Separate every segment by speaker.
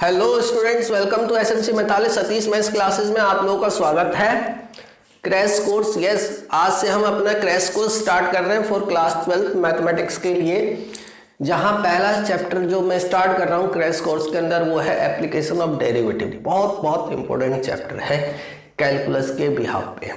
Speaker 1: Hello students, welcome to SMC मैथाली Satish maths classes में आप लोगों का स्वागत है। क्रैश कोर्स, यस, आज से हम अपना क्रैश कोर्स स्टार्ट कर रहे हैं फॉर क्लास 12 मैथमेटिक्स के लिए, जहां पहला चैप्टर जो मैं स्टार्ट कर रहा हूं क्रैश कोर्स के अंदर वो है एप्लीकेशन ऑफ डेरिवेटिव। बहुत इंपॉर्टेंट चैप्टर है कैलकुलस के बिहाफ पे।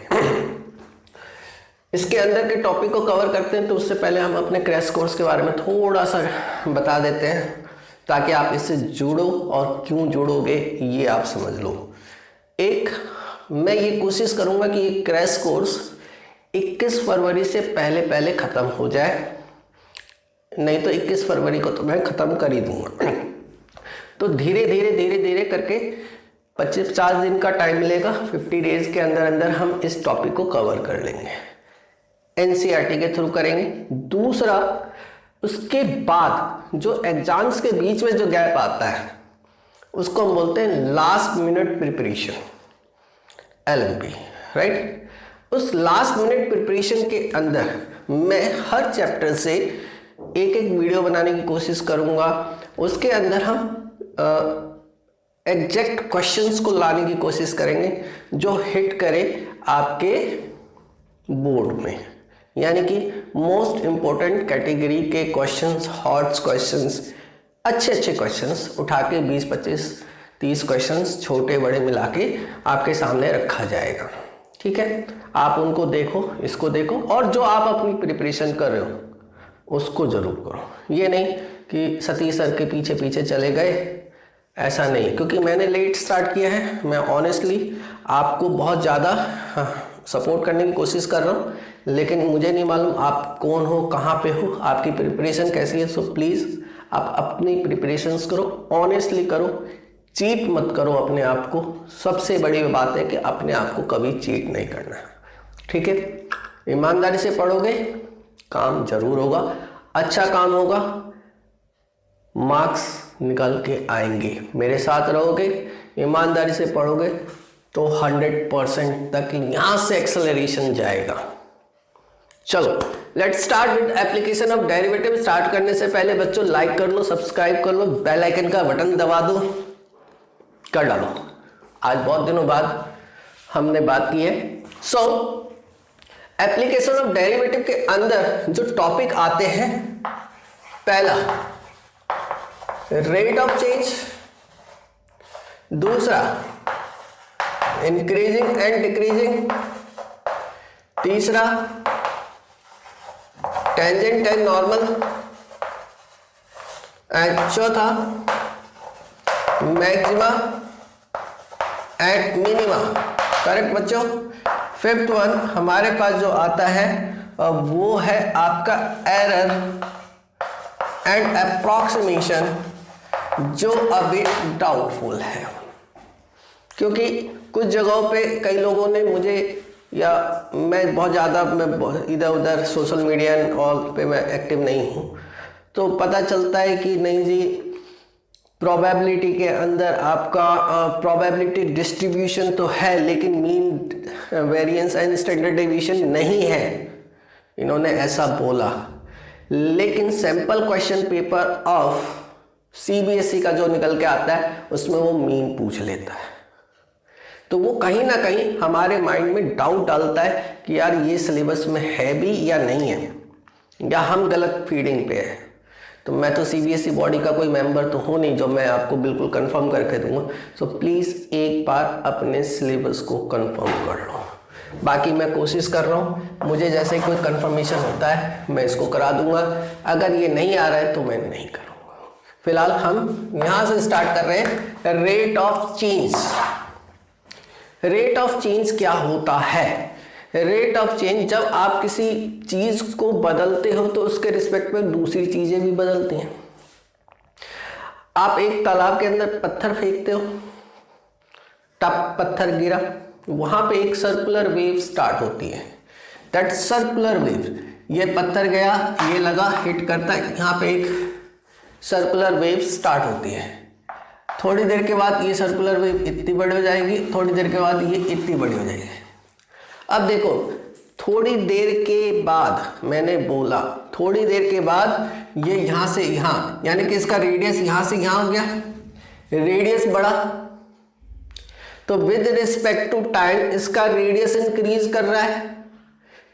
Speaker 1: इसके अंदर के टॉपिक को कवर करते हैं, तो उससे पहले हम अपने क्रैश कोर्स के बारे में थोड़ा सा बता देते हैं ताकि आप इससे जुड़ो, और क्यों जुड़ोगे ये आप समझ लो। मैं ये कोशिश करूंगा कि ये क्रैश कोर्स 21 फरवरी से पहले ख़त्म हो जाए, नहीं तो 21 फरवरी को तो मैं ख़त्म कर ही दूंगा। तो धीरे धीरे करके 50 दिन का टाइम मिलेगा, 50 डेज के अंदर हम इस टॉपिक को कवर कर लेंगे, एनसीईआरटी के थ्रू करेंगे। दूसरा, उसके बाद जो एग्जाम्स के बीच में जो गैप आता है उसको हम बोलते हैं last minute preparation, LMP, right. उस लास्ट मिनट प्रिपरेशन के अंदर मैं हर चैप्टर से एक वीडियो बनाने की कोशिश करूंगा। उसके अंदर हम एग्जैक्ट क्वेश्चंस को लाने की कोशिश करेंगे जो हिट करे आपके बोर्ड में, यानी कि मोस्ट इंपॉर्टेंट कैटेगरी के क्वेश्चंस, हॉट क्वेश्चंस, अच्छे क्वेश्चंस उठा के 20, 25, 30 क्वेश्चंस छोटे बड़े मिला के आपके सामने रखा जाएगा। ठीक है, आप उनको देखो, इसको देखो, और जो आप अपनी प्रिपरेशन कर रहे हो उसको जरूर करो। ये नहीं कि सतीश सर के पीछे चले गए, ऐसा नहीं, क्योंकि मैंने लेट स्टार्ट किया है। मैं ऑनेस्टली आपको बहुत ज़्यादा सपोर्ट करने की कोशिश कर रहा हूँ, लेकिन मुझे नहीं मालूम आप कौन हो, कहाँ पे हो, आपकी प्रिपरेशन कैसी है। सो प्लीज़ आप अपनी प्रिपरेशंस करो, ऑनेस्टली करो, चीट मत करो अपने आप को। सबसे बड़ी बात है कि अपने आप को कभी चीट नहीं करना, ठीक है। ईमानदारी से पढ़ोगे, काम जरूर होगा, अच्छा काम होगा, मार्क्स निकल के आएंगे। मेरे साथ रहोगे, ईमानदारी से पढ़ोगे तो 100% तक यहाँ से एक्सेलरेशन जाएगा। चलो let's start with application of derivative. Start करने से पहले बच्चों लाइक कर लो, सब्सक्राइब कर लो, बेल आइकन का बटन दबा दो, कर डालो। आज बहुत दिनों बाद हमने बात की है। सो एप्लीकेशन ऑफ डेरिवेटिव के अंदर जो टॉपिक आते हैं, पहला रेट ऑफ चेंज, दूसरा इंक्रीजिंग एंड डिक्रीजिंग, तीसरा टेंजेंट एंड नॉर्मल, एंड चौथा मैक्सिमा एंड मिनिमा। करेक्ट बच्चों। फिफ्थ वन हमारे पास जो आता है वो है आपका एरर एंड अप्रॉक्सीमेशन, जो अभी डाउटफुल है, क्योंकि कुछ जगहों पे कई लोगों ने मुझे, या मैं बहुत ज़्यादा इधर उधर सोशल मीडिया एंड ऑल पे मैं एक्टिव नहीं हूँ, तो पता चलता है कि नहीं जी, प्रोबेबिलिटी के अंदर आपका प्रोबेबिलिटी डिस्ट्रीब्यूशन तो है, लेकिन mean variance and standard deviation नहीं है, इन्होंने ऐसा बोला। लेकिन sample question paper of CBSE का जो निकल के आता है उसमें वो मीन पूछ लेता है, तो वो कहीं ना कहीं हमारे माइंड में डाउट डालता है कि यार ये सिलेबस में है भी या नहीं है, या हम गलत फीडिंग पे है। तो मैं तो CBSE बॉडी का कोई मेंबर तो हूँ नहीं जो मैं आपको बिल्कुल कंफर्म करके दूंगा। सो प्लीज़ एक बार अपने सिलेबस को कंफर्म कर लो। बाकी मैं कोशिश कर रहा हूँ, मुझे जैसे कोई कंफर्मेशन होता है मैं इसको करा दूंगा। अगर ये नहीं आ रहा है तो मैं नहीं करूँगा। फिलहाल हम यहाँ से स्टार्ट कर रहे हैं rate of change. Rate of change क्या होता है? रेट ऑफ चेंज, जब आप किसी चीज को बदलते हो तो उसके रिस्पेक्ट में दूसरी चीजें भी बदलती हैं। आप एक तालाब के अंदर पत्थर फेंकते हो, टप पत्थर गिरा, वहां पे एक सर्कुलर वेव स्टार्ट होती है। दैट सर्कुलर वेव, ये पत्थर गया, ये लगा, हिट करता है, यहाँ पे एक सर्कुलर वेव स्टार्ट होती है। थोड़ी देर के बाद ये सर्कुलर वेव इतनी बड़ी हो जाएगी, थोड़ी देर के बाद ये इतनी बड़ी हो जाएगी। अब देखो, थोड़ी देर के बाद, मैंने बोला थोड़ी देर के बाद ये यहाँ से यहाँ, यानी कि इसका रेडियस यहाँ से यहाँ हो गया, रेडियस बढ़ा तो विद रिस्पेक्ट टू टाइम इसका रेडियस इंक्रीज कर रहा है,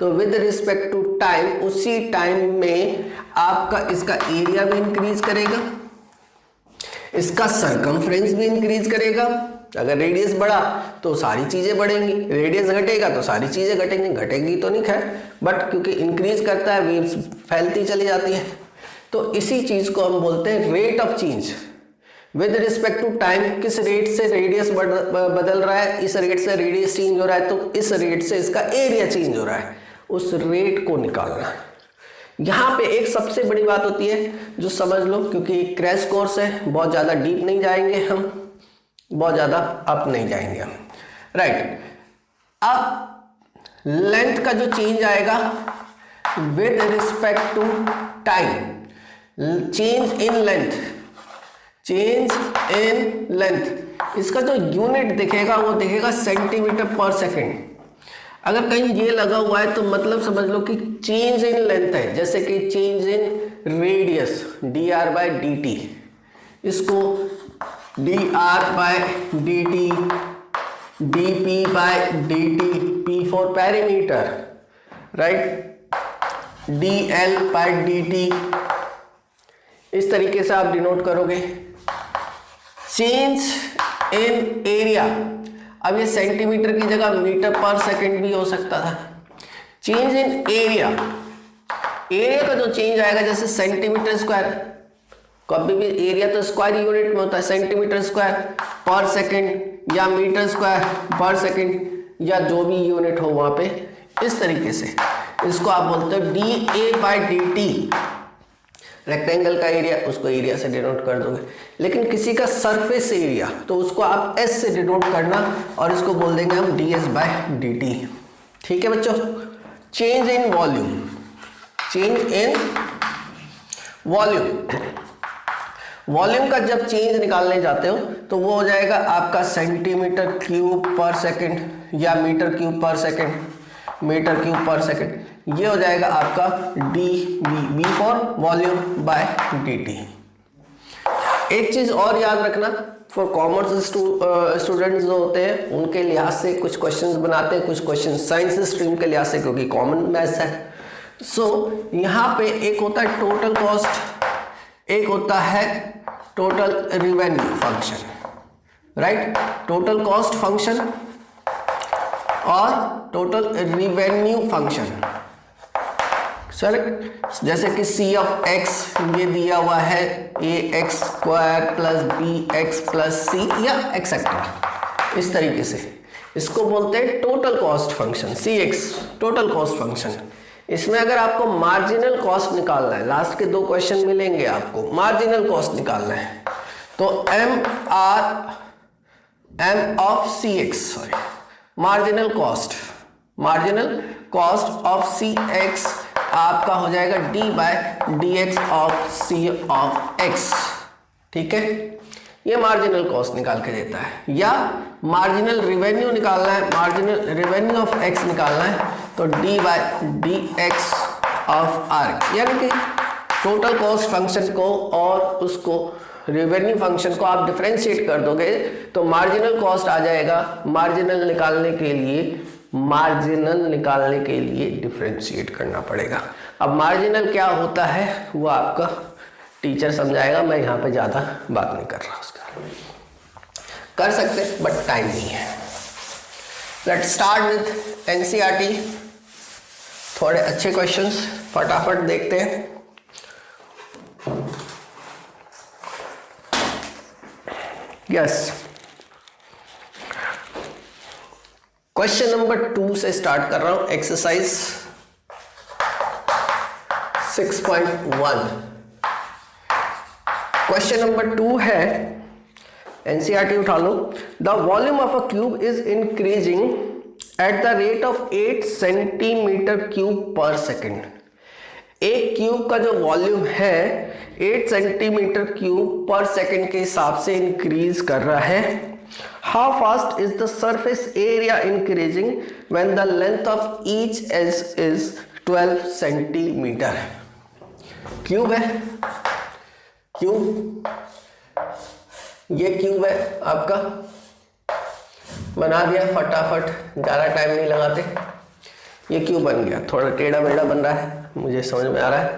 Speaker 1: तो विद रिस्पेक्ट टू टाइम उसी टाइम में आपका इसका एरिया भी इंक्रीज करेगा, इसका सरकमफ्रेंस भी इंक्रीज करेगा। अगर रेडियस बढ़ा तो सारी चीजें बढ़ेंगी, रेडियस घटेगा तो सारी चीजें घटेंगी, घटेगी तो नहीं खैर, बट क्योंकि इंक्रीज करता है वेव्स फैलती चली जाती है। तो इसी चीज को हम बोलते हैं rate of change with respect to time. किस रेट से रेडियस बदल रहा है, इस रेट से रेडियस चेंज हो रहा है, तो इस रेट से इसका एरिया चेंज हो रहा है, उस रेट को निकालना। यहाँ पे एक सबसे बड़ी बात होती है जो समझ लो, क्योंकि क्रैश कोर्स है, बहुत ज़्यादा डीप नहीं जाएंगे हम, बहुत ज़्यादा अप नहीं जाएंगे हम, राइट। अब लेंथ का जो चेंज आएगा with respect to time, change in length, change in length, इसका जो यूनिट दिखेगा वो दिखेगा सेंटीमीटर पर सेकेंड। अगर कहीं ये लगा हुआ है तो मतलब समझ लो कि चेंज इन लेंथ है, जैसे कि चेंज इन रेडियस dr/dt, इसको dr/dt, dp/dt, p for perimeter, right, dl/dt, इस तरीके से आप डिनोट करोगे। चेंज इन एरिया, अब ये सेंटीमीटर की जगह मीटर पर सेकंड भी हो सकता था। चेंज इन एरिया, एरिया का जो चेंज आएगा, जैसे सेंटीमीटर स्क्वायर, कभी भी एरिया तो स्क्वायर यूनिट में होता है, सेंटीमीटर स्क्वायर पर सेकंड या मीटर स्क्वायर पर सेकंड या जो भी यूनिट हो वहां पे, इस तरीके से इसको आप बोलते हो dA/dt। रेक्टेंगल का एरिया, उसको एरिया से डिनोट कर दोगे, लेकिन किसी का सरफेस एरिया तो उसको आप S से डिनोट करना और इसको बोल देंगे हम ds/dt। ठीक है बच्चों। Change in volume, change in volume, volume का जब चेंज निकालने जाते हो तो वो हो जाएगा आपका सेंटीमीटर क्यूब पर सेकंड या मीटर क्यूब पर सेकंड, मीटर क्यूब पर सेकंड, ये हो जाएगा आपका dV for volume by dt। एक चीज और याद रखना, फॉर कॉमर्स स्टूडेंट्स जो होते हैं उनके लिहाज से कुछ क्वेश्चंस बनाते हैं, कुछ क्वेश्चन साइंस स्ट्रीम के लिहाज से, क्योंकि कॉमन मैथ्स है। सो यहाँ पे एक होता है टोटल कॉस्ट, एक होता है total revenue function, right, total cost function और टोटल रिवेन्यू फंक्शन। सर जैसे कि सी ऑफ एक्स ये दिया हुआ है ax² + bx + c या एक्सेट्रा, इस तरीके से इसको बोलते हैं total cost function, cx total cost function. इसमें अगर आपको मार्जिनल कॉस्ट निकालना है, लास्ट के 2 क्वेश्चन मिलेंगे आपको, मार्जिनल कॉस्ट निकालना है, तो m of cx, sorry, marginal cost of cx आपका हो जाएगा d/dx of c of x। ठीक है, ये मार्जिनल कॉस्ट निकाल के देता है। या मार्जिनल रिवेन्यू निकालना है, मार्जिनल रिवेन्यू ऑफ x निकालना है, तो d/dx ऑफ r, यानी कि टोटल कॉस्ट फंक्शन को और उसको रिवेन्यू फंक्शन को आप डिफरेंशिएट कर दोगे तो मार्जिनल कॉस्ट आ जाएगा। मार्जिनल निकालने के लिए डिफरेंशिएट करना पड़ेगा। अब मार्जिनल क्या होता है वो आपका टीचर समझाएगा, मैं यहाँ पे ज़्यादा बात नहीं कर रहा, उसका कर सकते बट टाइम नहीं है। लेट्स स्टार्ट विद एनसीईआरटी, थोड़े अच्छे क्वेश्चंस फटाफट देखते हैं। यस, क्वेश्चन नंबर 2 से स्टार्ट कर रहा हूं, एक्सरसाइज 6.1। क्वेश्चन नंबर 2 है, एनसीईआरटी उठा लो। The volume of a cube is increasing at the rate of 8 centimetre cube per second. एक क्यूब का जो वॉल्यूम है 8 सेंटीमीटर क्यूब पर सेकेंड के हिसाब से इंक्रीज कर रहा है। How fast is the surface area increasing when the length of each edge is 12 centimetre. Cube है, क्यूब ये क्यूब है आपका, बना दिया फटाफट, ज़्यादा टाइम नहीं लगाते। ये क्यूब बन गया, थोड़ा टेढ़ा मेढ़ा बन रहा है, मुझे समझ में आ रहा है,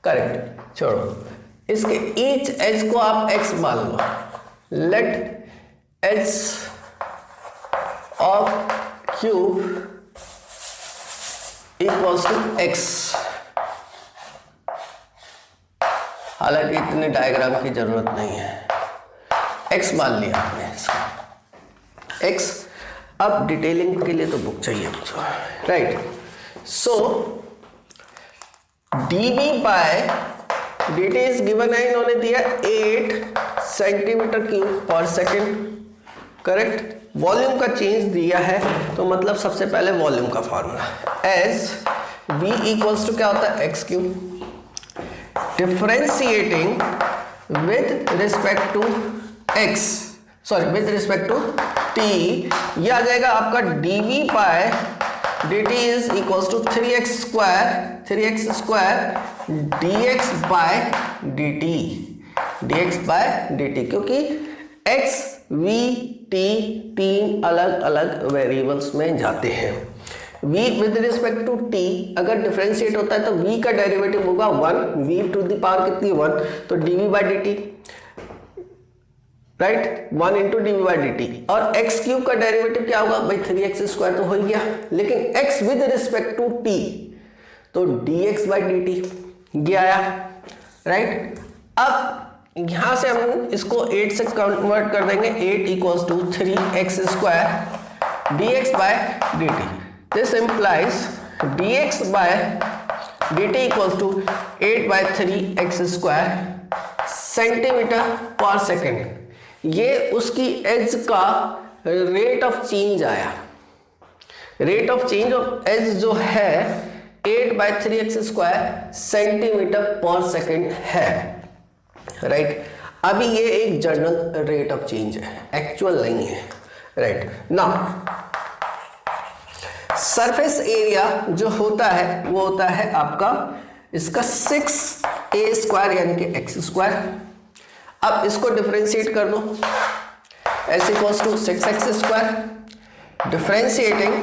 Speaker 1: करेक्ट। छोड़ो, इसके ईच एज को आप x मान लो। Let edge of cube equals to x। हालांकि इतने डायग्राम की जरूरत नहीं है, x मान लिया आपने इसका x। अब डिटेलिंग के लिए तो बुक चाहिए मुझको, right. So dv by dt is given है, इन्होंने दिया 8 centimetre cube per second, correct. Volume का चेंज दिया है, तो मतलब सबसे पहले वॉल्यूम का formula as v equals to क्या होता है x cube, differentiating with respect to x, sorry with respect to t, ये आ जाएगा आपका dv by dt is equals to 3x square dx by dt, क्योंकि x v t तीन अलग अलग वेरिएबल्स में जाते हैं। v with respect to t अगर डिफरेंशिएट होता है तो v का डेरिवेटिव होगा 1, v टू द पावर कितनी 1, तो dv by dt, right, 1 into dv by dt। और x क्यूब का डेरिवेटिव क्या होगा भाई, 3x स्क्वायर तो हो ही गया, लेकिन x with respect to t तो dx बाई dt ये आया, राइट। अब यहां से हम इसको 8 से कन्वर्ट कर देंगे, 8 equals to 3x square dx by dt। This implies dx by dt equals to 8 by 3x square centimetre per second. ये उसकी एज का रेट ऑफ चेंज आया। Rate of change of edge जो है 8 by 3x square centimetre per second है, right. अभी ये एक जनरल रेट ऑफ चेंज है, एक्चुअल नहीं है, राइट। नाउ सरफेस एरिया जो होता है वो होता है आपका इसका 6a स्क्वायर यानी कि x स्क्वायर। अब इसको डिफरेंशिएट कर दो, s equals to 6x square differentiating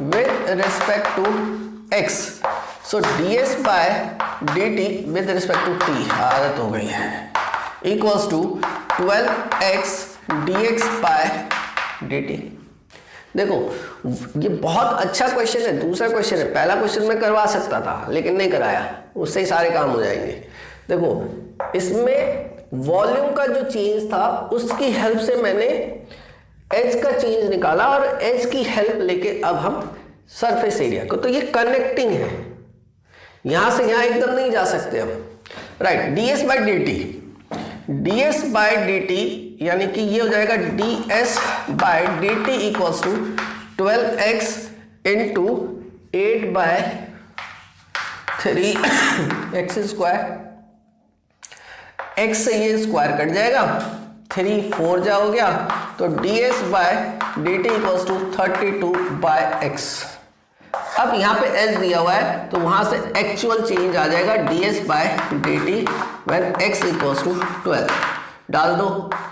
Speaker 1: with respect to x, so ds by dt with respect to t, आदत हो गई है, equals to 12x dx by dt। देखो ये बहुत अच्छा क्वेश्चन है, दूसरा क्वेश्चन है, पहला क्वेश्चन मैं करवा सकता था लेकिन नहीं कराया, उससे ही सारे काम हो जाएंगे। देखो इसमें वॉल्यूम का जो चेंज था उसकी हेल्प से मैंने एज का चेंज निकाला और एज की हेल्प लेके अब हम सरफेस एरिया को, तो ये कनेक्टिंग है, यहां से यहां एकदम नहीं जा सकते हम, राइट। ds बाई dt यानी कि ये हो जाएगा ds by dt equals to 12x into 8 by 3x square, x से ये स्क्वायर कट जाएगा, 3 4 जा हो गया, तो ds by dt equals to 32 by x। अब यहाँ पे s दिया हुआ है तो वहां से एक्चुअल चेंज आ जाएगा ds by dt when x equals to 12, डाल दो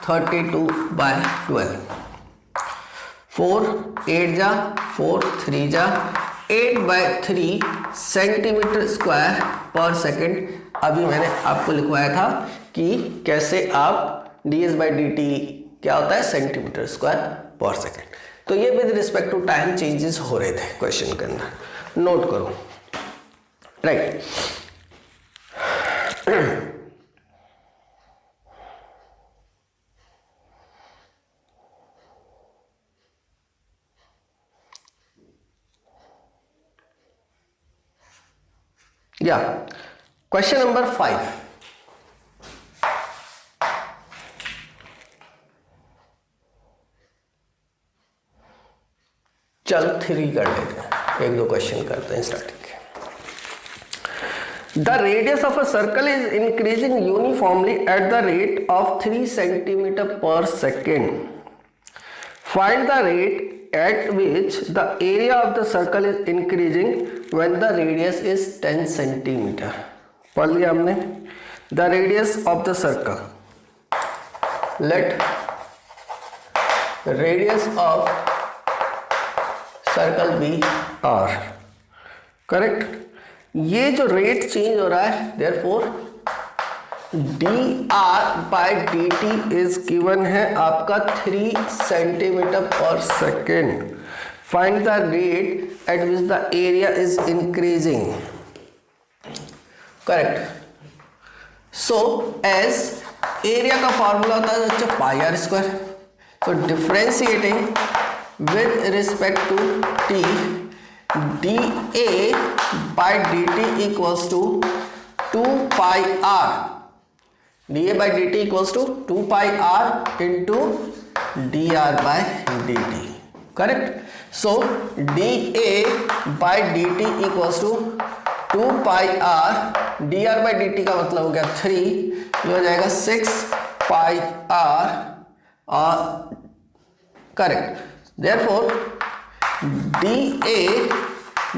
Speaker 1: 32 बाय 12, 4 8 जा 4 3 जा 8 बाय 3 सेंटीमीटर स्क्वायर पर सेकेंड। अभी मैंने आपको लिखवाया था कि कैसे आप ds बाई dt क्या होता है सेंटीमीटर स्क्वायर पर सेकेंड। तो ये with respect to time changes हो रहे थे क्वेश्चन के अंदर, नोट करो, राइट। या क्वेश्चन नंबर 5, चलो 3 कर लेते हैं, एक दो क्वेश्चन करते हैं स्टार्टिंग के। The radius of a circle is increasing uniformly at the rate of 3 centimetre per second. Find the rate at which the area of the circle is increasing when the radius is 10 centimetre. पढ़ लिया हमने। The radius of the circle let radius of circle be R. Correct. ये जो rate change हो रहा है, therefore D R by D T is given है आपका 3 centimetre per second. Find the rate at which the area is increasing. Correct. So as area का formula होता है बच्चों pi R square. So differentiating with respect to t, dA by dt equals to 2 pi r. dA by dt equals to 2 pi r into dr by dt. Correct. So dA by dt equals to 2 pi r, dr by dt का मतलब हो गया 3, ये हो जाएगा 6 pi r और correct. Therefore, dA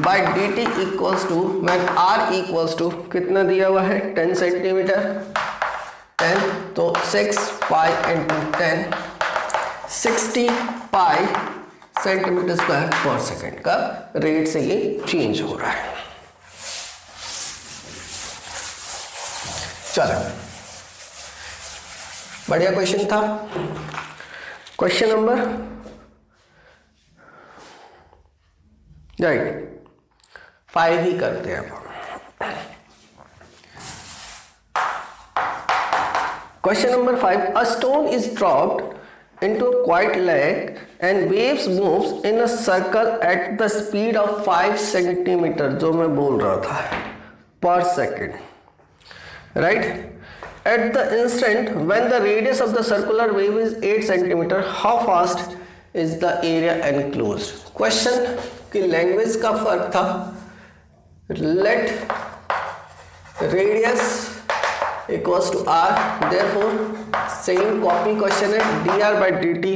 Speaker 1: by dt equals to, मैं r equals to कितना दिया हुआ है 10 सेंटीमीटर, 10 तो 6 पाई इंटू 10, 60 पाई सेंटीमीटर स्क्वायर पर सेकेंड का रेट से ये चेंज हो रहा है। चलो बढ़िया क्वेश्चन था। क्वेश्चन नंबर राइट 5 ही करते हैं अब। Question number 5, a stone is dropped into a quite lake and waves moves in a circle at the speed of 5 centimetre, जो मैं बोल रहा था, per second. Right. At the instant when the radius of the circular wave is 8 centimetre, how fast is the area enclosed. Question की language का फर्क था। Let radius equals to R, therefore same copy question है। D R by D T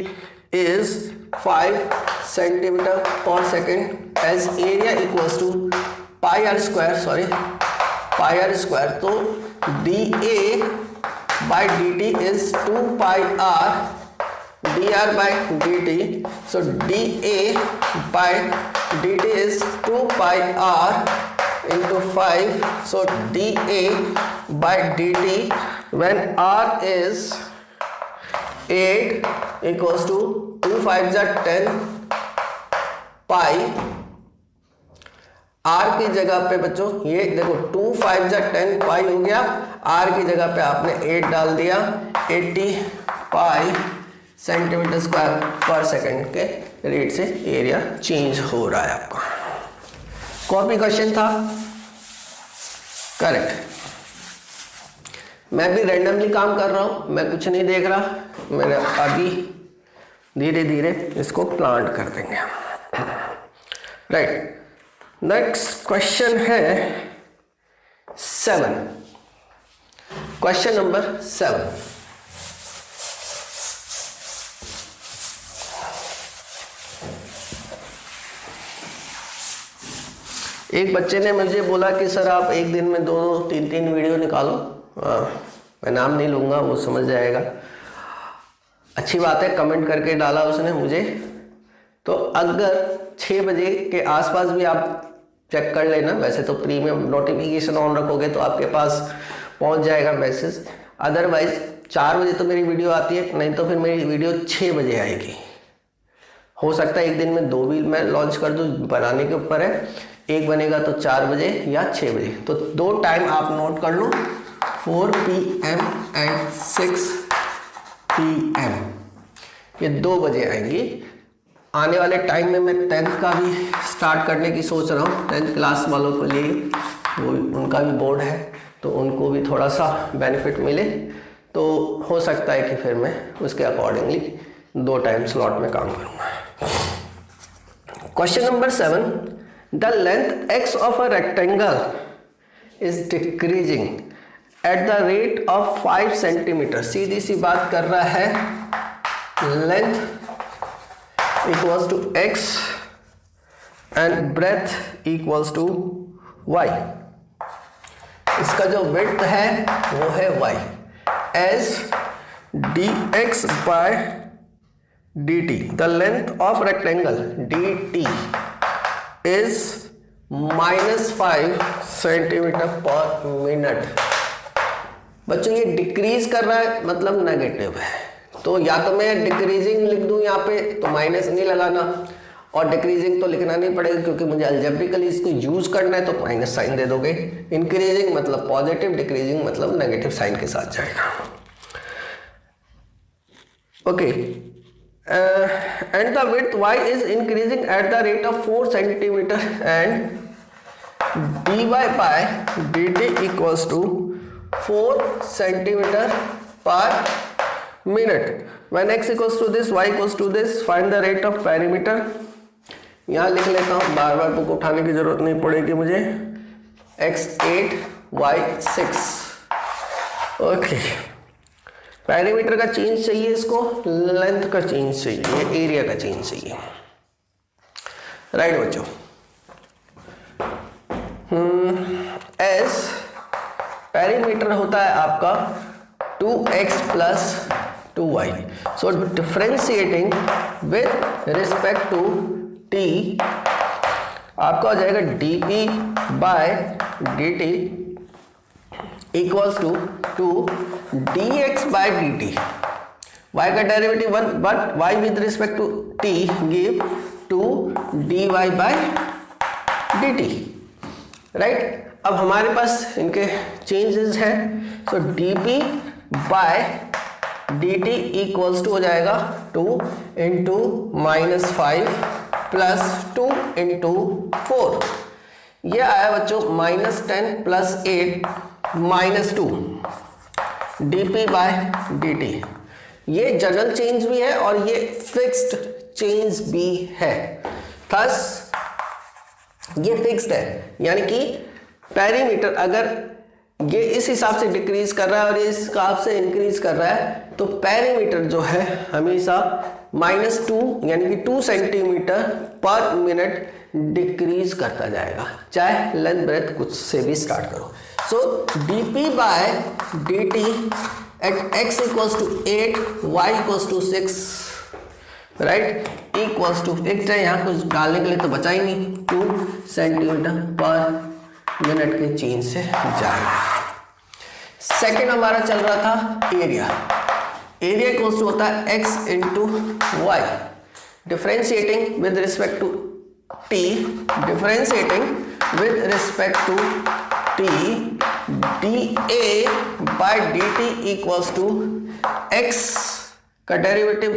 Speaker 1: is 5 centimetre per second as area equals to pi R square, sorry pi R square. तो D A by D T is 2 pi R dr by dt. So dA by dt is 2 pi r into 5. So dA by dt when r is 8 equals to 2 5 are 10 pi। r की जगह पे बच्चों ये देखो 2 5 are 10 pi हो गया, r की जगह पे आपने 8 डाल दिया, 80 pi सेंटीमीटर स्क्वायर पर सेकंड के रेट से एरिया चेंज हो रहा है आपका। कॉपी क्वेश्चन था। करेक्ट। मैं भी रैंडमली काम कर रहा हूं, मैं कुछ नहीं देख रहा, मैंने अभी धीरे धीरे इसको प्लांट कर देंगे। राइट। नेक्स्ट क्वेश्चन है 7। Question number 7। एक बच्चे ने मुझे बोला कि सर आप एक दिन में 2-3 वीडियो निकालो। मैं नाम नहीं लूँगा, वो समझ जाएगा। अच्छी बात है, कमेंट करके डाला उसने मुझे। तो अगर 6 बजे के आसपास भी आप चेक कर लेना, वैसे तो प्रीमियम नोटिफिकेशन ऑन रखोगे तो आपके पास पहुंच जाएगा मैसेज। अदरवाइज 4 बजे तो मेरी वीडियो आती है, नहीं तो फिर मेरी वीडियो 6 बजे आएगी। हो सकता है एक दिन में 2 भी मैं लॉन्च कर दूँ, बनाने के ऊपर है। एक बनेगा तो 4 बजे या 6 बजे। तो 2 टाइम आप नोट कर लो, 4 PM एंड 6 PM। ये 2 बजे आएंगी। आने वाले टाइम में मैं 10th का भी स्टार्ट करने की सोच रहा हूँ। 10th क्लास वालों के लिए वो उनका भी बोर्ड है, तो उनको भी थोड़ा सा बेनिफिट मिले। तो हो सकता है कि फिर मैं उसके अकॉर्डिंगली 2 टाइम स्लॉट में काम करूँगा। Question number 7, the length x of a rectangle is decreasing at the rate of 5 centimeter। सीधी सी बात कर रहा है, length equals to x and breadth equals to y। इसका जो width है वो है y। as dx by dt, the length of rectangle dt is -5 centimetre per minute. बच्चों ये डिक्रीज कर रहा है मतलब नेगेटिव है, तो या तो मैं डिक्रीजिंग लिख दूं यहाँ पे तो माइनस नहीं लगाना, और डिक्रीजिंग तो लिखना नहीं पड़ेगा क्योंकि मुझे अलजेब्रिकली इसको यूज करना है, तो माइनस साइन दे दोगे। इंक्रीजिंग मतलब पॉजिटिव, डिक्रीजिंग मतलब नेगेटिव साइन के साथ जाएगा। Okay, and the width y is increasing at the rate of 4 centimetre and dy by dt equals to 4 centimetre per minute. When x equals to this, y equals to this, find the rate of perimeter। यहाँ लिख लेता हूँ, बार बार book उठाने की जरूरत नहीं पड़ेगी मुझे। x 8 y 6। ओके, पेरीमीटर का चेंज चाहिए इसको, लेंथ का चेंज चाहिए, एरिया का चेंज चाहिए। राइट बच्चों, एस पेरीमीटर होता है आपका 2x plus 2y। So differentiating with respect to t आपका हो जाएगा dp by dt equals to dx by dt। y का derivative 1 but y with respect to t give 2 dy by dt। Right, अब हमारे पास इनके चेंजेस हैं, so dp by dt equals to हो जाएगा 2 इंटू -5 प्लस 2 इंटू 4। ये आया बच्चों -10 प्लस 8 -2 dp बाय dt। ये जनरल चेंज भी है और ये फिक्स्ड चेंज भी है, थस ये फिक्स्ड है, यानी कि पेरीमीटर अगर ये इस हिसाब से डिक्रीज कर रहा है और इस हिसाब से इंक्रीज कर रहा है, तो पेरीमीटर जो है हमेशा -2 यानी कि 2 सेंटीमीटर पर मिनट डिक्रीज करता जाएगा, चाहे लेंथ ब्रेथ कुछ से भी स्टार्ट करो। So dp by dt at x equals to 8 y equals to 6, right, equals to fixed है, यहाँ कुछ डालने के लिए तो बचा ही नहीं, 2 सेंटीमीटर पर मिनट के चेंज से जाएगा। सेकेंड हमारा चल रहा था एरिया। एरिया इक्वल्स टू होता है x into y, differentiating with respect to t, differentiating with respect to t dA by dt equals to x का derivative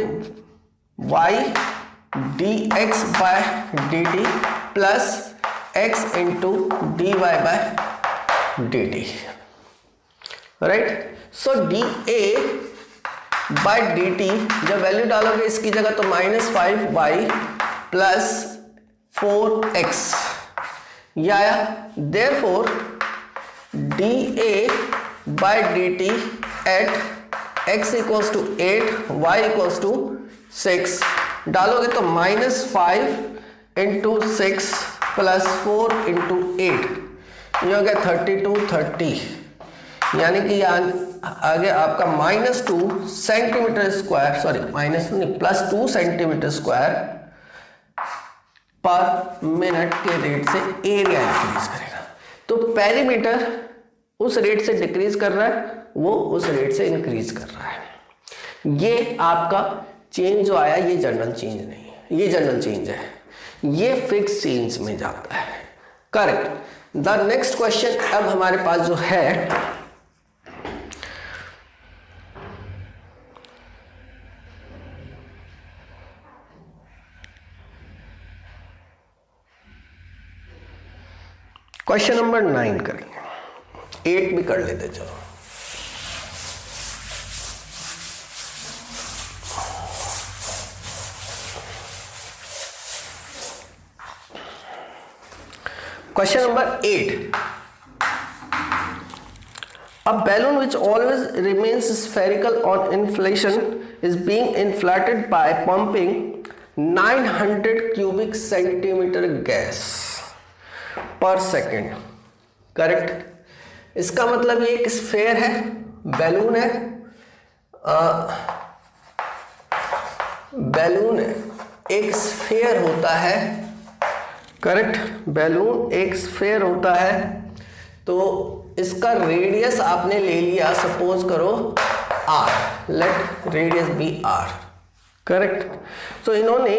Speaker 1: y dx by dt plus x into dy by dt। Right, so dA by dt जब value डालोगे इसकी जगह तो -5y plus 4x ये आया। Therefore dA by dt at x equals to 8 y equals to 6 डालोगे तो -5 into 6 plus 4 into 8 ये हो गया 32 30, यानी कि आगे आपका -2 centimetre square, sorry +2 centimetre square पर मिनट के रेट से एरिया इंक्रीज करेगा। तो पेरीमीटर उस रेट से डिक्रीज कर रहा है, वो उस रेट से इंक्रीज कर रहा है। ये आपका चेंज जो आया ये जनरल चेंज नहीं है, ये जनरल चेंज है, ये फिक्स चेंज में जाता है। करेक्ट। द नेक्स्ट क्वेश्चन अब हमारे पास जो है क्वेश्चन नंबर 9 करेंगे, 8 भी कर लेते चलो। Question number 8. A balloon which always remains spherical on inflation is being inflated by pumping 900 cubic centimeter gas per second. Correct. इसका मतलब ये एक स्फेयर है, बैलून है, बैलून एक स्फीयर होता है, करेक्ट, बैलून एक स्फीयर होता है, तो इसका रेडियस आपने ले लिया, सपोज करो r, let radius be r, correct. तो इन्होंने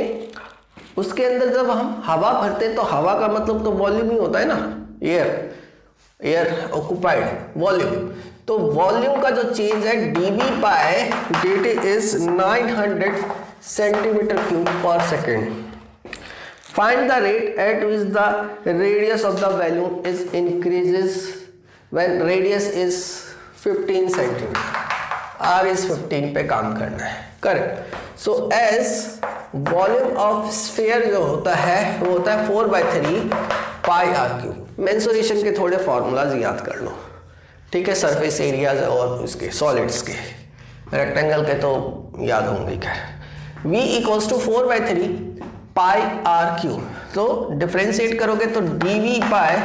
Speaker 1: उसके अंदर जब हम हवा भरते तो हवा का मतलब तो वॉल्यूम ही होता है ना, एयर ऑक्यूपाइड वॉल्यूम। तो वॉल्यूम का जो चेंज है dV by dt is 900 centimetre cube per second. Find the rate at which the radius of the balloon is increases when radius is 15 centimeter. R is 15 पे काम करना है, correct. So as volume of sphere जो होता है वो होता है 4/3 पाई r क्यूब। मेंसुरेशन के थोड़े फॉर्मूलाज याद कर लो, ठीक है, सरफेस एरियाज और इसके सॉलिड्स के, रेक्टेंगल के तो याद होंगे। क्या v equals to 4/3 pi R cube. तो डिफ्रेंशिएट करोगे तो dv बाय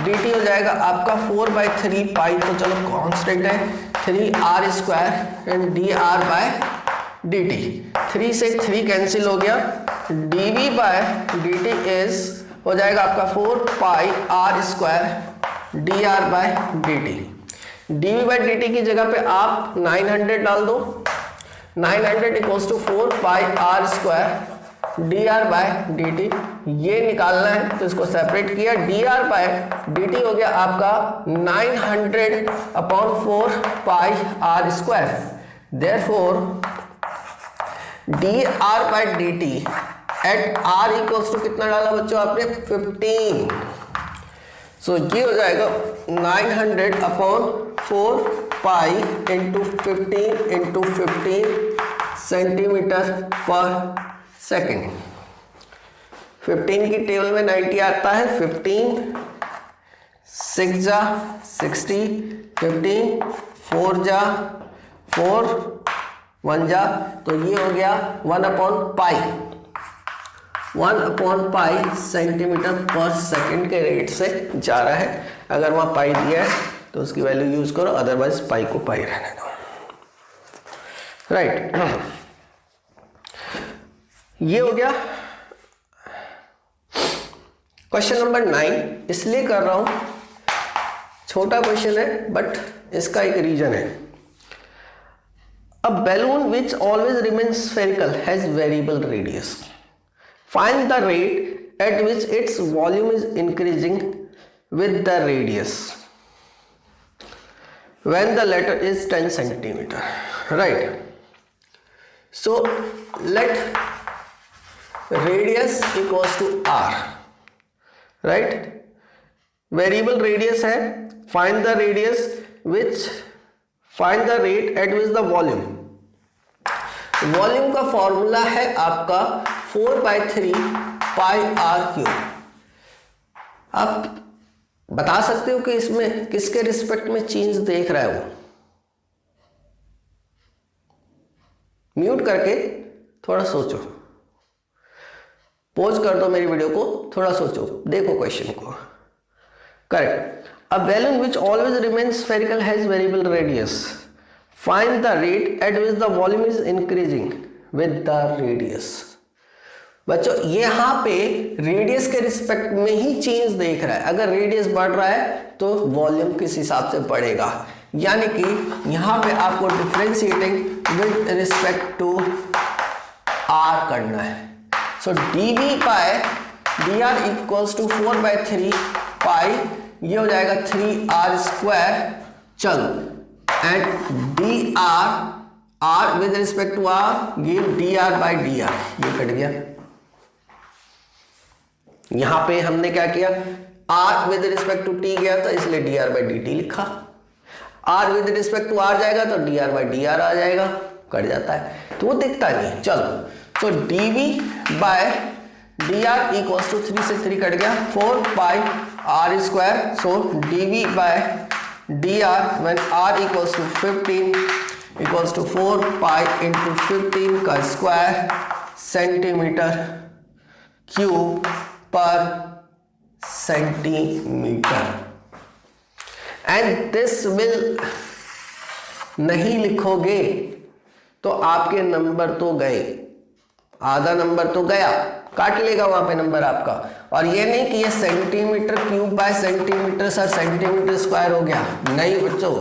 Speaker 1: dt हो जाएगा आपका 4/3 पाई, तो चलो कांस्टेंट है 3r square and dr by dt। 3 से 3 कैंसिल हो गया, dv बाय dt इज हो जाएगा आपका 4 pi r square dr by dt। dv by dt की जगह पे आप 900 डाल दो, 900 equals to 4 pi r square dr by dt, ये निकालना है तो इसको सेपरेट किया, dr बाय dt हो गया आपका 900/4 pi r square. Therefore dr by dt at r equals to कितना डाला बच्चों आपने 15। सो ये हो जाएगा 900/4 पाई इंटू 15 सेंटीमीटर पर सेकेंड। 15 की टेबल में 90 आता है, 15 6 जा 60, 15 4 जा 4 1 जा, तो ये हो गया 1/पाई सेंटीमीटर पर सेकंड के रेट से जा रहा है। अगर वहां पाई दिया है तो उसकी वैल्यू यूज करो, अदरवाइज पाई को पाई रहने दो, राइट। ये हो गया क्वेश्चन नंबर 9। इसलिए कर रहा हूं, छोटा क्वेश्चन है बट इसका एक रीजन है। A balloon which always remains spherical has variable radius. Find the rate at which its volume is increasing with the radius when the latter is 10 centimetre, right. So let radius equals to r, right. Variable radius है, find the radius find the rate at which the volume. Volume का formula है आपका 4/3 pi r cube. आप बता सकते हो कि इसमें किसके रिस्पेक्ट में चेंज देख रहा है वो, म्यूट करके थोड़ा सोचो, पॉज कर दो मेरी वीडियो को, थोड़ा सोचो, देखो क्वेश्चन को, correct. A balloon which always remains spherical has variable radius, find the rate at which the volume is increasing with the radius. बच्चों यहां पे रेडियस के रिस्पेक्ट में ही चेंज देख रहा है, अगर रेडियस बढ़ रहा है तो वॉल्यूम किस हिसाब से बढ़ेगा, यानी कि यहां पे आपको differentiating with respect to r करना है। So dv by dr equals to 4/3 pi, ये हो जाएगा 3r स्क्वायर, चल, and dr r with respect to r give dr by dr, ये कट गया। यहां पे हमने क्या किया, r with respect to t गया था इसलिए dr बाय dt लिखा, r with respect to r जाएगा तो dr बाय dr आ जाएगा, कट जाता है तो वो दिखता नहीं। चलो, so dv by dr equals to 3 से 3 कट गया, 4 pi r square. So dv by dr when r equals to 15 equals to 4 pi into 15 का square centimetre cube per centimetre. And this will नहीं लिखोगे तो आपके नंबर तो गए, आधा नंबर तो गया, काट लेगा वहां पे नंबर आपका। और ये नहीं कि ये centimetre cube by centimetre sir centimetre square हो गया, नहीं बच्चों,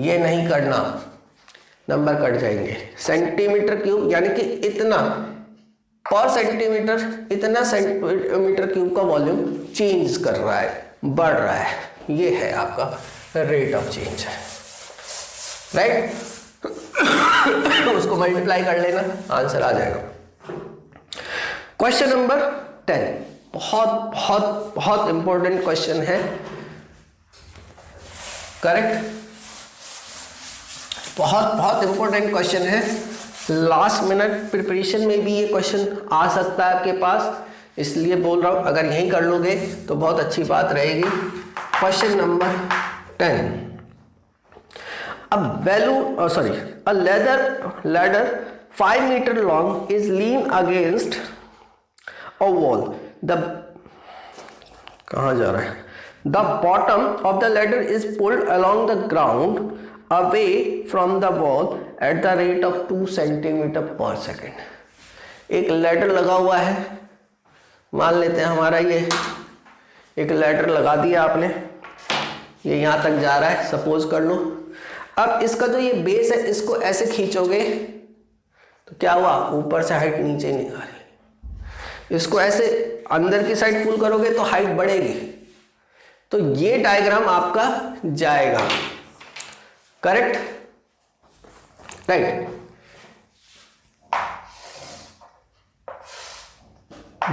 Speaker 1: ये नहीं करना, नंबर कट जाएंगे। सेंटीमीटर क्यूब यानी कि इतना पर सेंटीमीटर, इतना सेंटीमीटर क्यूब का वॉल्यूम चेंज कर रहा है, बढ़ रहा है, ये है आपका रेट ऑफ चेंज, राइट। उसको मल्टीप्लाई कर लेना, आंसर आ जाएगा। क्वेश्चन नंबर 10 बहुत बहुत बहुत इंपॉर्टेंट क्वेश्चन है, करेक्ट, बहुत बहुत इंपॉर्टेंट क्वेश्चन है। लास्ट मिनट प्रिपरेशन में भी ये क्वेश्चन आ सकता है आपके पास, इसलिए बोल रहा हूं, अगर यहीं कर लोगे तो बहुत अच्छी बात रहेगी। Question number 10, a ladder 5 meter long is lean against a wall. कहाँ जा रहा है? The bottom of the ladder is pulled along the ground away from the wall at the rate of 2 centimeter per second. एक ladder लगा हुआ है, मान लेते हैं हमारा ये एक लैडर लगा दिया आपने, ये यहाँ तक जा रहा है, सपोज कर लो। अब इसका जो ये बेस है इसको ऐसे खींचोगे तो क्या हुआ, ऊपर से हाइट नीचे निकाली, इसको ऐसे अंदर की साइड पुल करोगे तो हाइट बढ़ेगी, तो ये डायग्राम आपका जाएगा, करेक्ट, राइट।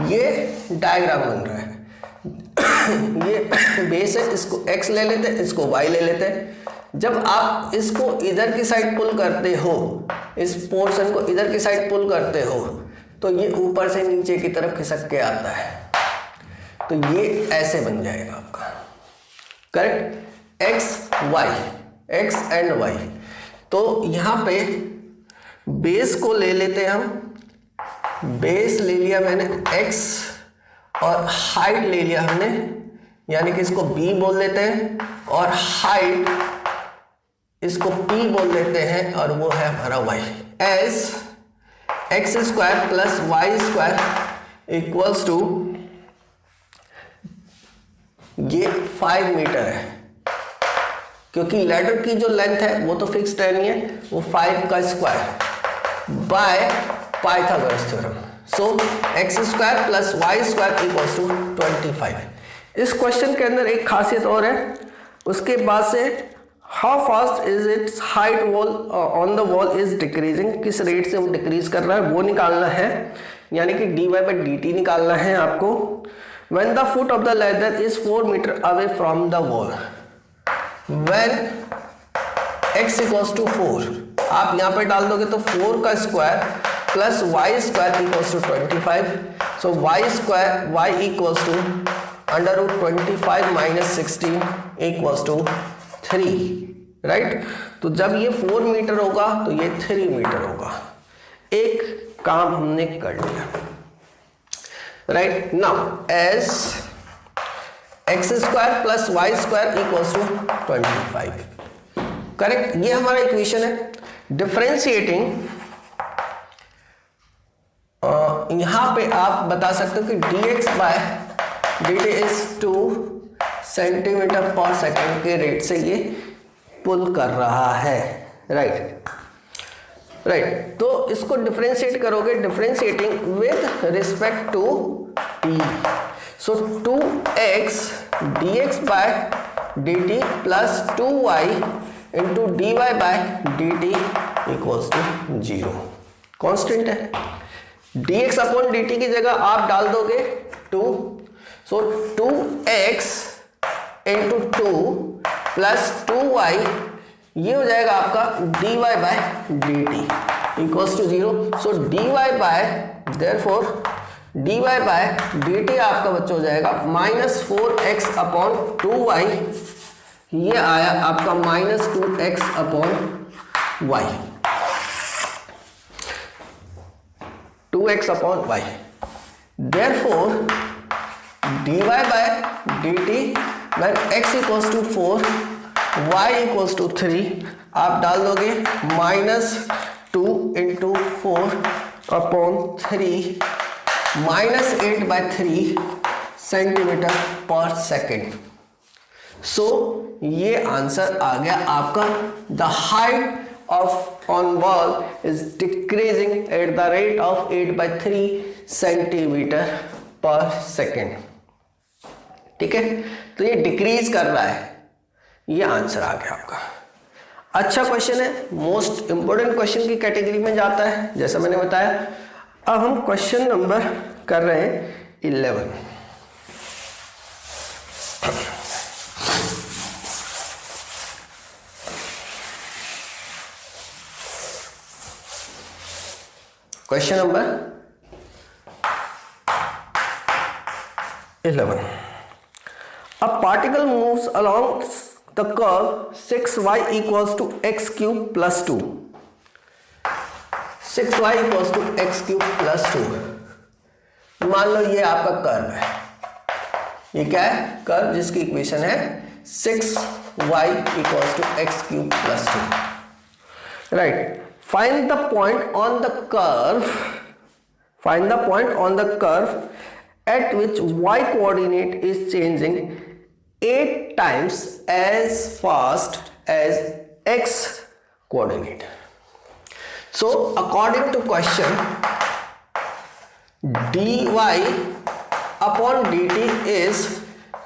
Speaker 1: ये डायग्राम बन रहा है, ये बेस है, इसको x ले लेते हैं, इसको y ले लेते हैं। जब आप इसको इधर की साइड पुल करते हो, इस पोर्शन को इधर की साइड पुल करते हो, तो ये ऊपर से नीचे की तरफ खिसक के आता है, तो ये ऐसे बन जाएगा आपका, करेक्ट, x एंड y। तो यहाँ पे बेस को ले लेते हैं हम, बेस ले लिया मैंने x और हाइट ले लिया हमने, यानी कि इसको b बोल देते हैं, और हाइट इसको p बोल देते हैं, और वो है हमारा y। As x square plus y square equals to, ये 5 मीटर है, क्योंकि लैडर की जो लेंथ है वो तो फिक्स्ड नहीं है, वो 5 का square by Pythagoras theorem. So x square plus y square equals to 25। इस क्वेश्चन के अंदर एक खासियत और है, उसके बाद से how fast is it's height wall on the wall is decreasing, किस रेट से वो डिक्रीज कर रहा है वो निकालना है, यानी कि dy by dt निकालना है आपको। when the foot of the ladder is 4 meter away from the wall, when x equals to 4, आप यहाँ पे डाल दोगे तो 4 का square plus y square equals to 25, सो वाई स्क्वायर y equals to under root 25 minus 16 equals to 3, right. तो जब ये 4 मीटर होगा तो ये 3 मीटर होगा, एक काम हमने कर लिया, right. Now as x square plus y square equals to 25, correct, ये हमारा इक्वेशन है। डिफरेंशिएटिंग यहां पे आप बता सकते हो कि dx by dt is 2 centimetre per second के रेट से ये पुल कर रहा है, राइट, राइट। तो इसको डिफरेंशिएट करोगे, differentiating with respect to t, so 2x dx by dt plus 2y into dy by dt equals to 0, constant है। dx अपॉन dt की जगह आप डाल दोगे 2, सो 2x इंटू 2 प्लस 2y, ये हो जाएगा आपका dy by dt equals to 0, so dy by, therefore dy by dt आपका बच्चा हो जाएगा माइनस 4x अपॉन 2y, ये आया आपका minus 2x upon y, 2x upon y, therefore dy by dt when x equals to 4 y equals to 3, आप डाल दोगे minus 4/3 -8/3 centimetre per second. So ये आंसर आ गया आपका। The height of on wall is decreasing at the rate of 8/3 centimetre per second. ठीक है, तो ये डिक्रीज कर रहा है, ये आंसर आ गया आपका। अच्छा क्वेश्चन है, मोस्ट इंपोर्टेंट क्वेश्चन की कैटेगरी में जाता है जैसा मैंने बताया। अब हम क्वेश्चन नंबर कर रहे हैं 11। Question number 11। A particle moves along the curve 6y equals to x cube plus 2. 6y equals to x cube plus 2। मान लो ये आपका कर्व है, ये क्या है? कर्व जिसकी इक्वेशन है 6y equals to x cube plus 2। Right, find the point on the curve, find the point on the curve at which y coordinate is changing 8 times as fast as x coordinate. So according to question, dy upon dt is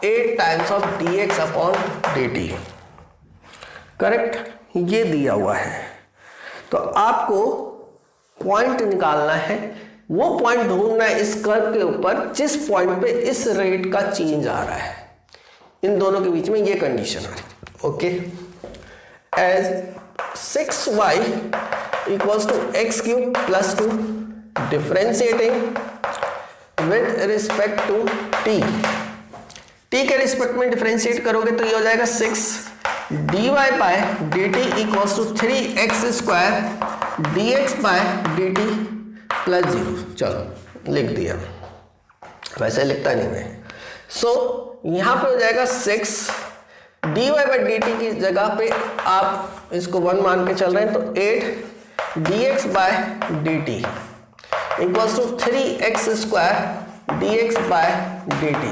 Speaker 1: 8 times of dx upon dt। Correct, ये दिया हुआ है। तो आपको point निकालना है, वो point ढूंढना है इस कर्व के ऊपर जिस पॉइंट पे इस रेट का चेंज आ रहा है। इन दोनों के बीच में ये कंडीशन है। Okay, as 6y equals to x cube plus 2 differentiating with respect to t। t के रिस्पेक्ट में डिफरेंशिएट करोगे तो ये हो जाएगा 6 dy by dt equals to 3x square dx by dt plus 0। चलो लिख दिया, वैसे लिखता नहीं मैं। सो यहां पे हो जाएगा 6 dy बाय dt की जगह पे आप इसको 1 मान के चल रहे हैं, तो 8 dx by dt equals to 3x square dx by dt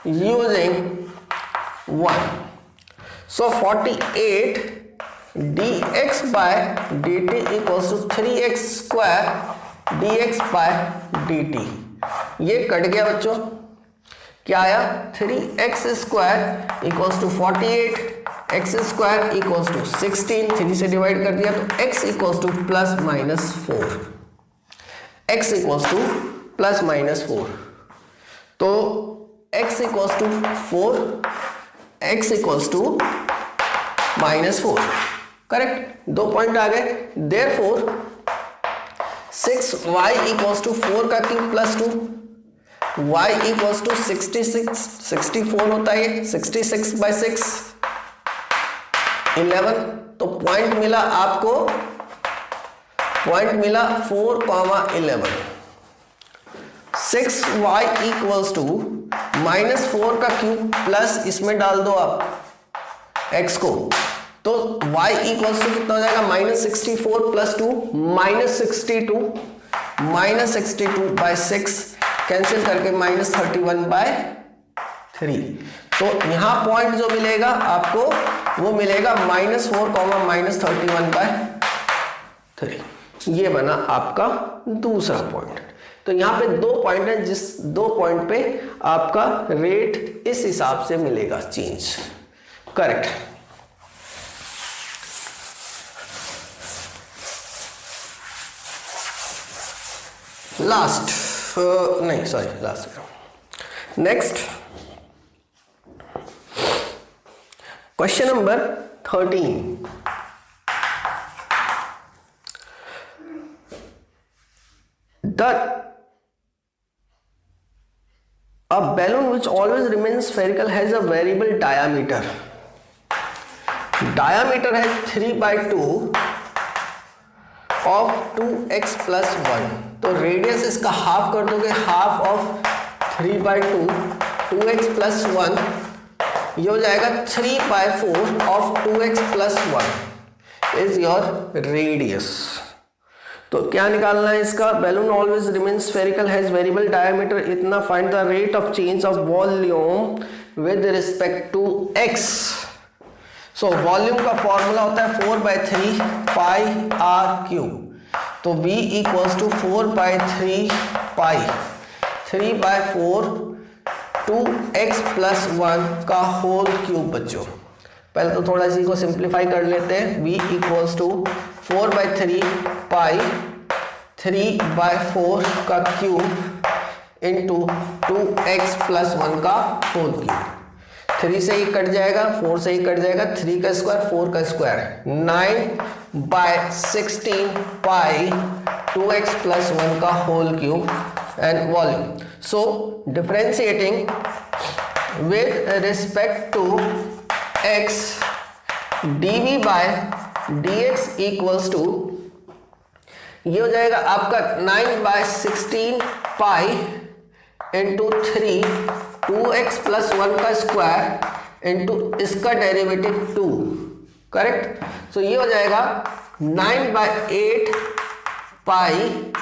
Speaker 1: using 1। So 48 dx by dt equals to 3x square dx by dt। ये कट गया बच्चों, क्या आया? 3x square equals to 48, x square equals to 16, 3 से divide कर दिया तो x equals to plus minus 4, x equals to plus minus 4। तो x equals to 4, x equals to -4। Correct, 2 point आ गए। देयरफॉर 6y इक्वल्स टू 4 का cube plus 2, y equals to 66, 64 होता है, 66 बाय 6 11। तो पॉइंट मिला आपको, पॉइंट मिला 4,11। 6y इक्वल्स टू -4 का क्यूब प्लस इसमें डाल दो आप x को, तो y इक्वल्स टू कितना हो जाएगा? -64 प्लस 2 -62, -62 बाय 6 कैंसिल करके -31 बाय 3। तो यहां पॉइंट जो मिलेगा आपको वो मिलेगा -4, -31 बाय 3। ये बना आपका दूसरा पॉइंट। तो यहां पे 2 पॉइंट है, जिस 2 पॉइंट पे आपका रेट इस हिसाब से मिलेगा चेंज। करेक्ट। लास्ट नहीं sorry last, next question number 13। A balloon which always remains spherical has a variable diameter. Diameter है 3/2 of 2x plus 1। तो रेडियस इसका हाफ कर दोगे, हाफ ऑफ 3/2 2x plus 1, ये हो जाएगा 3/4 of 2x plus 1 is your radius। तो क्या निकालना है इसका, balloon always remain spherical has variable diameter इतना, find the rate of change of volume with respect to x। So volume का फॉर्मूला होता है 4/3 पाई r क्यूब, तो v equals to 4/3 pi 3/4 2x + 1 का होल क्यूब। बच्चों पहले तो थोड़ा इसी को सिंप्लीफाई कर लेते हैं, v इक्वल्स टू 4/3 पाई 3/4 का क्यूब इंटू 2x + 1 का होल क्यूब। 3 से ही कट जाएगा, 4 से ही कट जाएगा, 3 का स्क्वायर 4 का स्क्वायर 9/16 पाई 2x + 1 का whole cube and volume. So differentiating with respect to x dv/dx equals to, ये हो जाएगा आपका 9/16 पाई इंटू 3 2x + 1 का स्क्वायर इंटू इसका डेरिवेटिव 2, करेक्ट। सो ये हो जाएगा 9/8 पाई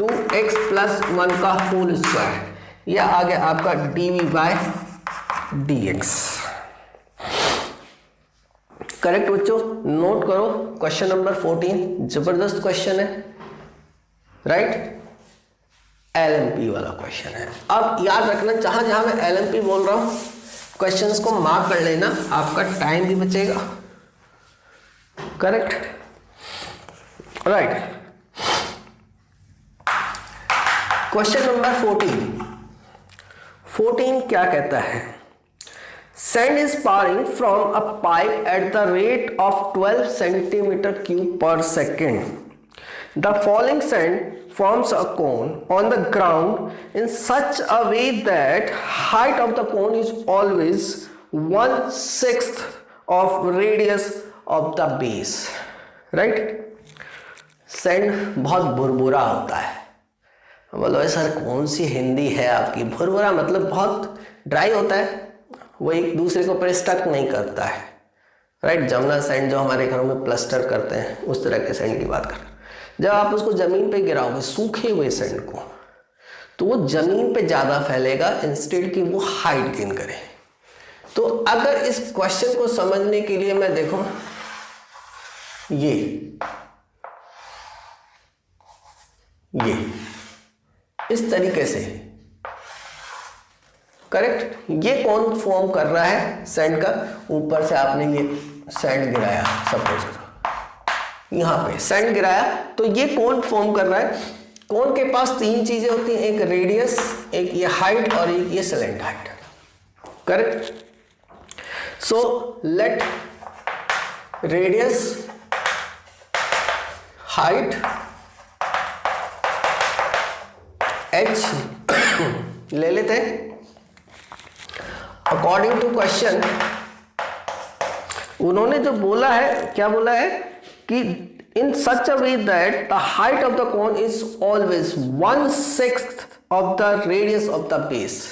Speaker 1: 2x + 1 का होल स्क्वायर। यह आ गया आपका dv/dx। करेक्ट बच्चों, नोट करो क्वेश्चन नंबर 14, जबरदस्त क्वेश्चन है, राइट। LMP वाला क्वेश्चन है। अब याद रखना, जहां जहां मैं LMP बोल रहा हूं क्वेश्चंस को मार्क कर लेना, आपका टाइम भी बचेगा, करेक्ट, राइट। क्वेश्चन नंबर 14 क्या कहता है, sand is pouring from a pipe at the rate of 12 cm³ per second. The falling sand forms a cone on the ground in such a way that height of the cone is always 1/6 of radius of the base. Right? Sand बहुत बुरबुरा होता है। बोलो sir कौन सी हिंदी है आपकी, बुरबुरा मतलब बहुत dry होता है, वो एक दूसरे को पर स्टक नहीं करता है, राइट। जमुना सैंड जो हमारे घरों में प्लास्टर करते हैं उस तरह के सैंड की बात कर, जब आप उसको जमीन पे गिराओगे सूखे हुए सैंड को, तो वो जमीन पे ज्यादा फैलेगा इंस्टेड कि वो हाइट गेन करे। तो अगर इस क्वेश्चन को समझने के लिए मैं देखूं ये इस तरीके से, करेक्ट, ये कौन फॉर्म कर रहा है सैंड का, ऊपर से आपने ये सैंड गिराया, सपोज यहां पे सैंड गिराया, तो ये कौन फॉर्म कर रहा है। कौन के पास 3 चीजें होती हैं, एक रेडियस, एक ये हाइट और एक ये स्लैंट हाइट, करेक्ट। सो लेट रेडियस हाइट h ले लेते हैं। अकॉर्डिंग टू क्वेश्चन उन्होंने जो बोला है, क्या बोला है कि in such a way that the height of the cone is always 1/6 of the radius of the base.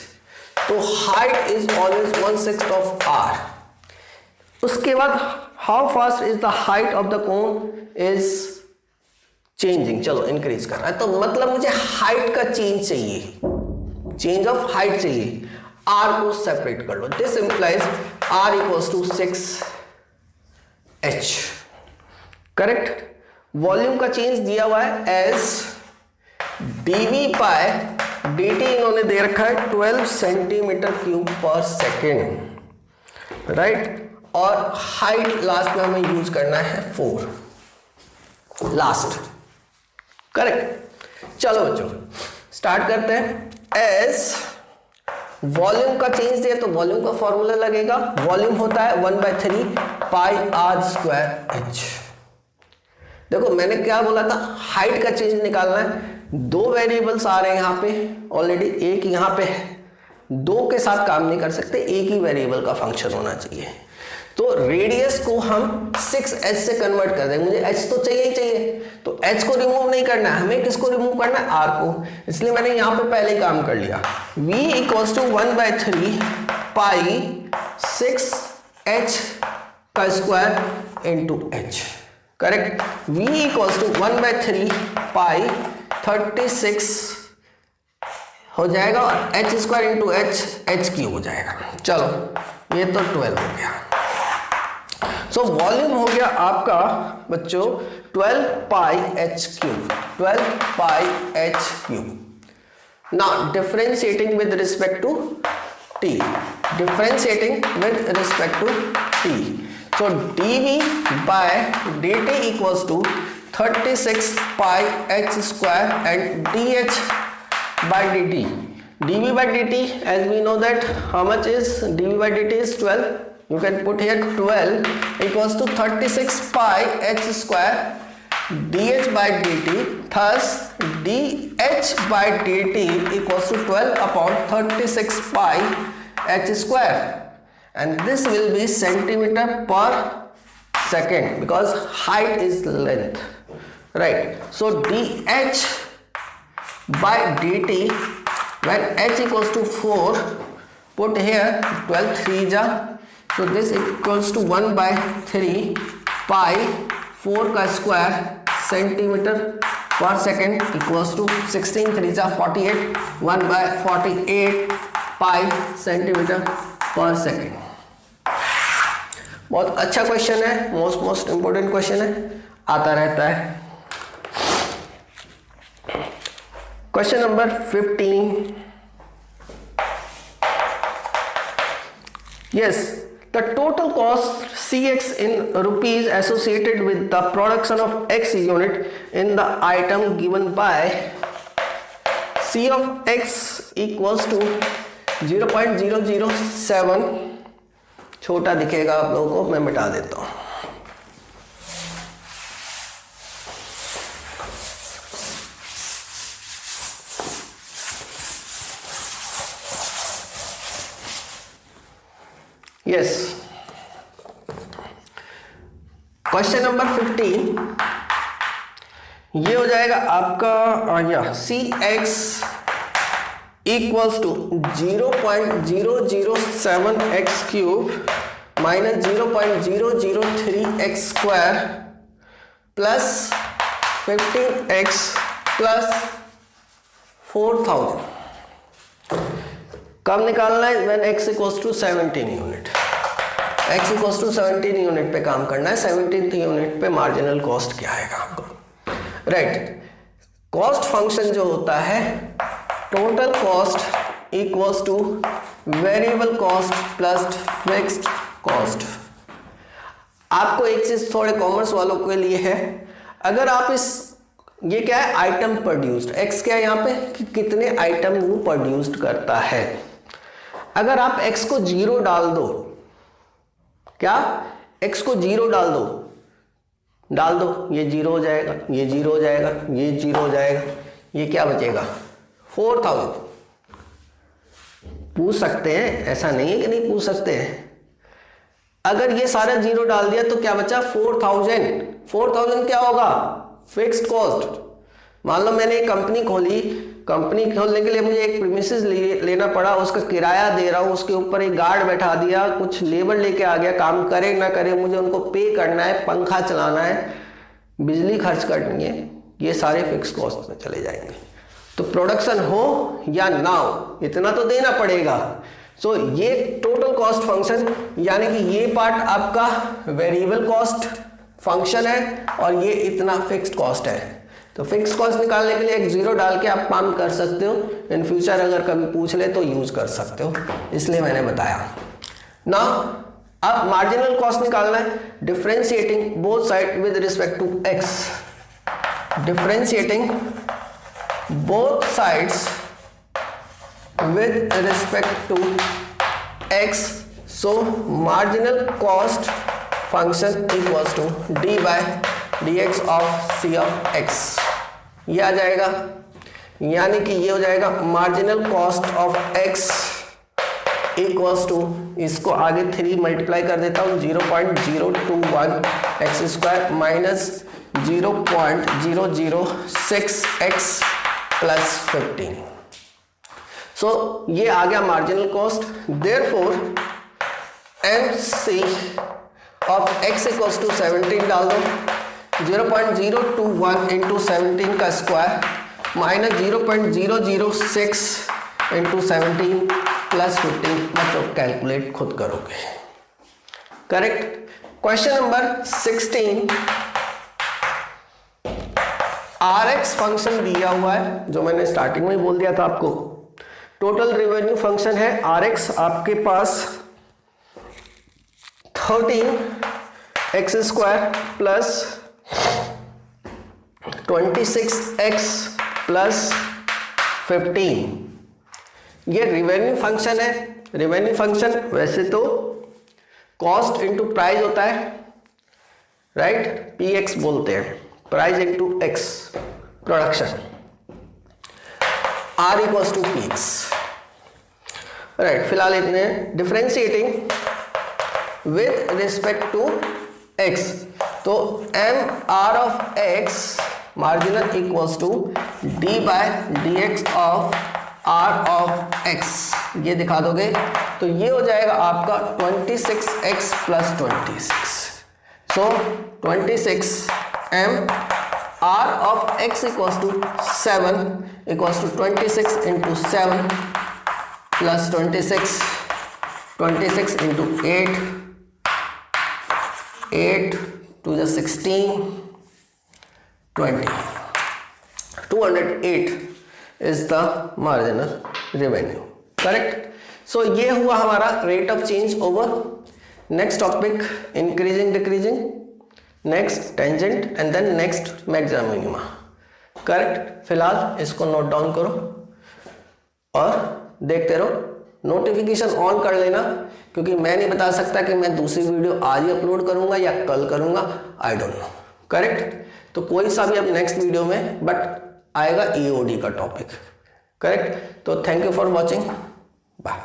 Speaker 1: तो height is always 1/6 of r। उसके बाद how fast is the height of the cone is changing, चलो increase कर रहा है, तो मतलब मुझे हाइट का चेंज चाहिए, चेंज ऑफ हाइट चाहिए। r को सेपरेट कर लो, this implies r equals to 6h, correct. Volume का चेंज दिया हुआ है एज dv/dt, इन्होंने दे रखा है 12 cm³ per second, राइट। और हाइट लास्ट में हमें यूज करना है 4 लास्ट, करेक्ट। चलो बच्चों स्टार्ट करते हैं। एज वॉल्यूम का चेंज दिया तो वॉल्यूम का फॉर्मूला लगेगा, वॉल्यूम होता है 1/3 पाई r²h। देखो मैंने क्या बोला था, हाइट का चेंज निकालना है। 2 वेरिएबल्स आ रहे हैं यहाँ पे ऑलरेडी, एक यहाँ पे है, 2 के साथ काम नहीं कर सकते, एक ही वेरिएबल का फंक्शन होना चाहिए। तो रेडियस को हम 6h से कन्वर्ट कर देंगे, मुझे h तो चाहिए ही चाहिए, तो h को रिमूव नहीं करना है, हमें किसको रिमूव करना है, r को। इसलिए मैंने यहां पे पहले ही काम कर लिया। v equals to 1/3 pi 6h का square into h, correct. v equals to 1/3 pi 36 हो जाएगा और h square into h cube हो जाएगा। चलो ये तो 12 हो गया। सो वॉल्यूम हो गया आपका बच्चों 12 pi h cube, 12 pi h cube. Now differentiating with respect to t, differentiating with respect to t, so dv by dt equals to 36 pi h square and dh by dt. dv by dt, as we know that how much is dv by dt is 12. You can put here 12 equals to 36 pi h square dh by dt. Thus dh by dt equals to 12 upon 36 pi h square, and this will be centimeter per second because height is length, right? So dh by dt, when h equals to 4, put here 12 3 ja, so this equals to 1/3 pi 4 का square centimeter per second equals to 16 3 ja 48, 1/48 pi centimeter per second। बहुत अच्छा question है, most important question है, आता रहता है। Question number 15। Yes, the total cost Cx in rupees associated with the production of X unit in the item given by C of X equals to 0.007, छोटा दिखेगा आप लोगों को, मैं मिटा देता हूं। यस, क्वेश्चन नंबर 15 ये हो जाएगा आपका C x equals to 0.007 x cube minus 0.003 x square plus 15x plus 4000। कब निकालना है? When x equals to 17 unit. x equals to 17 unit पे काम करना है। 17th यूनिट पे मार्जिनल कॉस्ट क्या आएगा आपको, राइट। कॉस्ट फंक्शन जो होता है total cost equals two variable cost plus fixed cost. आपको एक चीज थोड़े कॉमर्स वालों के लिए है, अगर आप ये क्या है आइटम प्रोड्यूस्ड, x क्या है यहाँ पे कि कितने आइटम वो प्रोड्यूस्ड करता है। अगर आप x को 0 डाल दो, क्या x को 0 डाल दो, ये 0 हो जाएगा, ये 0 हो जाएगा, ये 0 हो जाएगा, ये क्या बचेगा 4000। पूछ सकते हैं, ऐसा नहीं है कि नहीं पूछ सकते हैं। अगर ये सारा 0 डाल दिया तो क्या बचा 4000। 4000 क्या होगा फिक्स्ड कॉस्ट। मान लो मैंने एक कंपनी खोली, कंपनी खोलने के लिए मुझे एक प्रीमिसेस लेना पड़ा, उसका किराया दे रहा हूँ, उसके ऊपर एक गार्ड बैठा दिया, कुछ लेबर लेके आ गया, काम करे ना करे मुझे उनको पे करना है, पंखा चलाना है, बिजली खर्च करनी है, ये सारे फिक्स कॉस्ट में चले जाएंगे। तो प्रोडक्शन हो या ना हो इतना तो देना पड़ेगा। सो ये टोटल कॉस्ट फंक्शन, यानी कि ये पार्ट आपका वेरिएबल कॉस्ट फंक्शन है और ये इतना फिक्स्ड कॉस्ट है। तो फिक्स कॉस्ट निकालने के लिए एक 0 डाल के आप काम कर सकते हो, इन फ्यूचर अगर कभी पूछ ले तो यूज कर सकते हो, इसलिए मैंने बताया। नाउ अब मार्जिनल कॉस्ट निकालना है, differentiating both side with respect to x, differentiating both sides with respect to x, so marginal cost function equals to D by dx of c of x, ये आ जाएगा, यानी कि ये हो जाएगा marginal cost of x equals to, इसको आगे 3 मल्टीप्लाई कर देता हूँ, 0.021 x square minus 0.006 x plus 15। So ये आ गया marginal cost. Therefore MC of x equals to 17 डाल दो, 0.021 इंटू 17 का स्क्वायर माइनस 0.006 इंटू 17 प्लस 15। मतलब कैलकुलेट खुद करोगे। Correct. Question number 16, RX function दिया हुआ है, जो मैंने स्टार्टिंग में ही बोल दिया था आपको। टोटल रेवेन्यू फंक्शन है RX, आपके पास 13x square plus 26x plus 15। ये रेवेन्यू फंक्शन है। रेवेन्यू फंक्शन वैसे तो कॉस्ट इनटू प्राइस होता है, राइट, PX बोलते हैं, price into X, production, R equals to PX, right. फिलहाल इतने differentiating with respect to X, तो MR of X marginal equals to D by DX of R of X। ये दिखा दोगे तो ये हो जाएगा आपका 26x plus 26। So 26 MR of X equals to 7 equals to 26 into 7 plus 26 into 8 to the 16, 20, 208 is the marginal revenue. Correct. So ये हुआ हमारा rate of change over next topic increasing decreasing, next tangent and then next maximum minima. Correct. फिलहाल इसको note down करो और देखते रहो। Notification on कर लेना, क्योंकि मैं नहीं बता सकता कि मैं दूसरी वीडियो आज ही अपलोड करूंगा या कल करूंगा, आई डोंट नो। करेक्ट। तो कोई सा भी अब नेक्स्ट वीडियो में बट आएगा EOD का टॉपिक। करेक्ट। तो thank you for watching, bye.